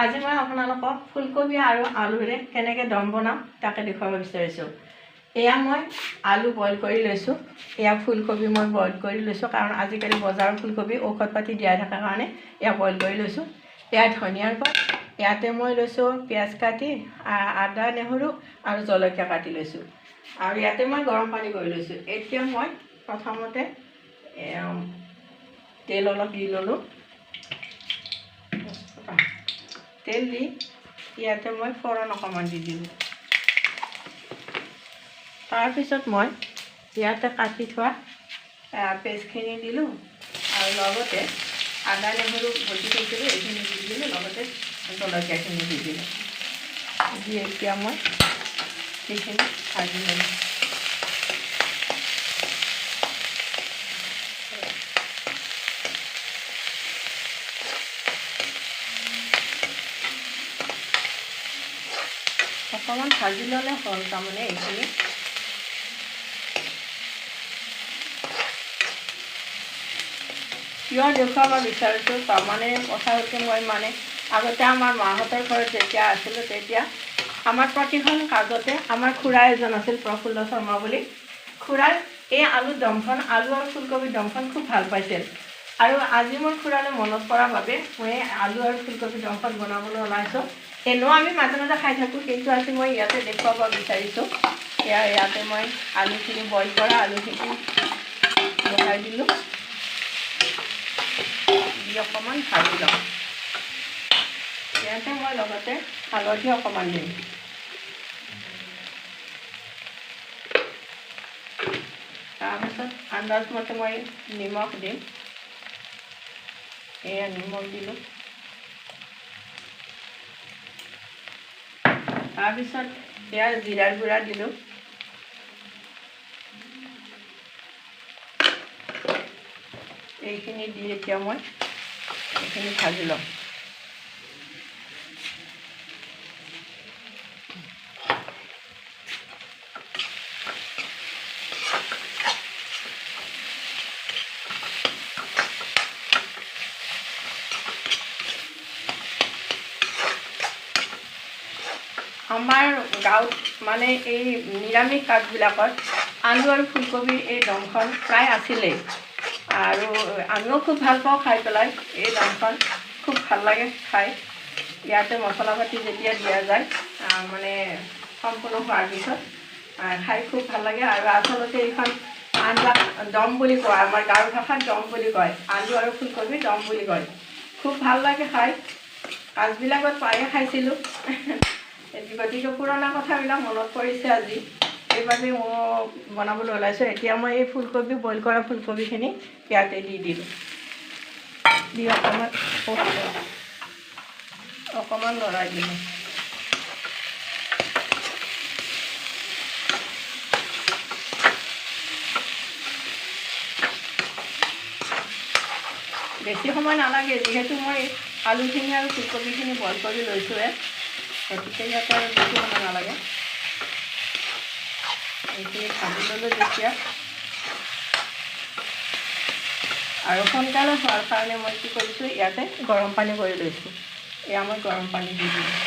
আজি মই আপোনালোকক ফুলকবি আৰু আলুৰে কেনেকৈ দম বনাম তাকে দেখুৱাব বিচাৰিছোঁ। এয়া মই আলু বইল কৰি লৈছোঁ, এয়া ফুলকবি মই বইল কৰি লৈছোঁ, কাৰণ আজিকালি বজাৰৰ ফুলকবি ঔষধ পাতি দিয়াই থকাৰ কাৰণে এয়া বইল কৰি লৈছোঁ। এয়া ধনিয়াৰ পাত, ইয়াতে মই লৈছোঁ পিঁয়াজ কাটি, আদা নহৰু আৰু জলকীয়া কাটি লৈছোঁ, আৰু ইয়াতে মই গৰম পানী কৰি লৈছোঁ। এতিয়া মই প্ৰথমতে তেল অলপ দি ল'লোঁ। তেল দি ইয়াতে মই ফোৰণ অকণমান দি দিলোঁ। তাৰপিছত মই ইয়াতে কাটি থোৱা পেষ্টখিনি দিলোঁ, আৰু লগতে আদা নহৰু বটি থৈছিলোঁ এইখিনি দি দিলোঁ, লগতে জলকীয়াখিনি দি দিলোঁ। দি এতিয়া মই সেইখিনি ভাজি ল'লোঁ। অকণমান ভাজি ল'লে হ'ল, তাৰমানে এইখিনি কিয় দেখুৱাব বিচাৰিছোঁ, তাৰমানে কথা হৈছে মই আগতে আমাৰ মাহঁতৰ ঘৰত যেতিয়া আছিলোঁ তেতিয়া আমাৰ প্ৰতিখন কাজতে আমাৰ খুৰা এজন আছিল, প্ৰফুল্ল শৰ্মা বুলি। খুৰাৰ এই আলু দমখন, আলু আৰু ফুলকবিৰ দমখন খুব ভাল পাইছিল, আৰু আজি মোৰ খুৰালৈ মনত পৰাৰ বাবে মই আলু আৰু ফুলকবিৰ দমখন বনাবলৈ ওলাইছোঁ। এনেও আমি মাজে মাজে খাই থাকোঁ, কিন্তু আজি মই ইয়াতে দেখুৱাব বিচাৰিছোঁ। ইয়াতে মই আলুখিনি বইল কৰা আলুখিনি বহাই দিলোঁ, দি অকণমান ভাজি লওঁ। ইয়াতে মই লগতে হালধি অকণমান দিম। তাৰপিছত আন্দাজমতে মই নিমখ দিম, এয়া নিমখ দিলোঁ। তাৰপিছত এয়া জিৰাৰ গুড়া দিলোঁ। এইখিনি দি এতিয়া মই এইখিনি ভাজি লওঁ। আমাৰ গাঁৱত এই নিৰামিষ কাজবিলাকত আলু আৰু ফুলকবিৰ এই দমখন প্ৰায় আছিলেই, আৰু আমিও খুব ভাল পাওঁ খাই পেলাই। এই দমখন খুব ভাল লাগে খাই। ইয়াতে মছলা পাতি যেতিয়া দিয়া যায় সম্পূৰ্ণ হোৱাৰ পিছত খাই খুব ভাল লাগে। আৰু আচলতে এইখন আঞ্জা দম বুলি কয়, আমাৰ গাঁৱৰ ভাষাত দম বুলি কয়, আলু আৰু ফুলকবি দম বুলি কয়। খুব ভাল লাগে খাই, কাজবিলাকত প্ৰায়ে খাইছিলোঁ। গতিকে পুৰণা কথাবিলাক মনত পৰিছে আজি, সেইবাবে মই বনাবলৈ ওলাইছোঁ। এতিয়া মই এই ফুলকবি বইল কৰা ফুলকবিখিনি ইয়াতে দি দিলোঁ, দি অকণমান লৰাই দিলোঁ। বেছি সময় নালাগে, যিহেতু মই আলুখিনি আৰু ফুলকবিখিনি বইল কৰি লৈছোঁৱে, গতিকে ইয়াতে আৰু বেছি সময় নালাগে। এইখিনি ভাজি ল'লোঁ যেতিয়া, আৰু সোনকালে হোৱাৰ কাৰণে মই কি কৰিছোঁ, ইয়াতে গৰম পানী কৰি লৈছোঁ। এয়া মই গৰম পানী দি দিলোঁ।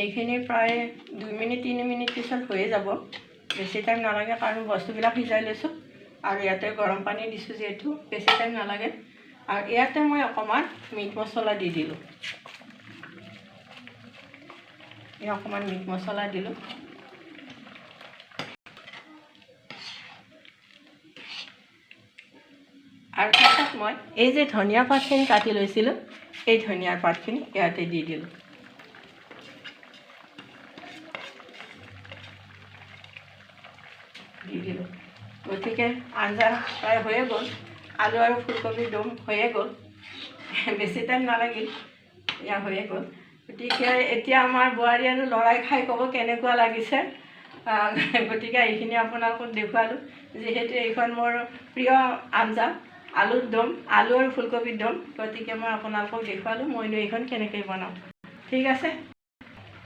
এইখিনি প্ৰায় 2 মিনিট 3 মিনিট পিছত হৈয়ে যাব, বেছি টাইম নালাগে, কাৰণ বস্তুবিলাক সিজাই লৈছোঁ, আৰু ইয়াতে গৰম পানী দিছোঁ যিহেতু বেছি টাইম নালাগে। আৰু ইয়াতে মই অকণমান মিট মছলা দি দিলোঁ, অকণমান মিট মছলা দিলোঁ। আৰু তাৰপিছত মই এই যে ধনিয়া পাতখিনি কাটি লৈছিলোঁ, এই ধনিয়াৰ পাতখিনি ইয়াতে দি দিলোঁ। গতিকে আঞ্জা প্ৰায় হৈয়ে গ'ল, আলু আৰু ফুলকবিৰ দম হৈয়ে গ'ল, বেছি টাইম নালাগিল, এয়া হৈয়ে গ'ল। গতিকে এতিয়া আমাৰ বোৱাৰী আৰু ল'ৰাই খাই ক'ব কেনেকুৱা লাগিছে। গতিকে এইখিনি আপোনালোকক দেখুৱালোঁ, যিহেতু এইখন মোৰ প্ৰিয় আঞ্জা। আলুৰ দম, আলু আৰু ফুলকবিৰ দম। গতিকে মই আপোনালোকক দেখুৱালোঁ মইনো এইখন কেনেকৈ বনাওঁ। ঠিক আছে।